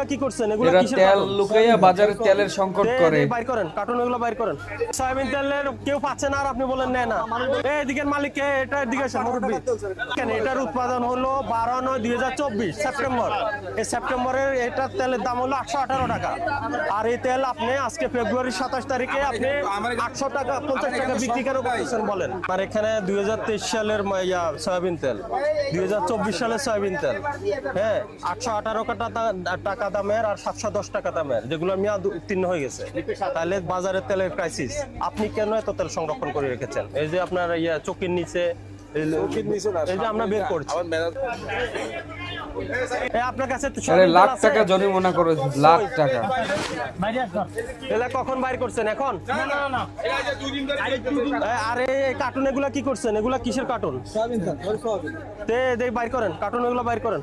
কি করছেন এগুলো এরা কিসের তেল কার্টন? লুকাইয়া বাজারে তেলের সংকট করে। বাইর করেন কার্টন, এগুলো বাইর করেন। সয়াবিন তেলের কেউ পাচ্ছে না আর আপনি বলেন নেয় না। এই এদিকের মালিক কে? এটা এদিকে আসেন মুরব্বি। কেন এটার উৎপাদন হলো 12/9/2024 সেপ্টেম্বর। এই সেপ্টেম্বরের এটার তেলের দাম হলো 818 টাকা। আর এই তেল আপনি আজকে ফেব্রুয়ারি 27 তারিখে আপনি 800 টাকা 50 টাকা বিক্রি কেন করতেছেন বলেন? আর এখানে 2023 সালের সয়াবিন তেল, 2024 সালের সয়াবিন তেল, হ্যাঁ 818 টাকা দামের আর 710 টাকা দামের, যেগুলো মেয়াদ উত্তীর্ণ হয়ে গেছে। তাহলে বাজারের তেলের ক্রাইসিস। আপনি কেন এত তেল সংরক্ষণ করে রেখেছেন? এই যে আপনার চোখের নিচে, এই যে আমরা বের করছি, আপনার কাছে লাখ টাকা জরিমানা করে, লাখ টাকা। এলা কখন বাইর করছেন? এখন? আরে এই কার্টুন এগুলা কি করছেন? এগুলা কিসের কার্টুন? বাইর করেন কার্টুন, এগুলো বাইর করেন।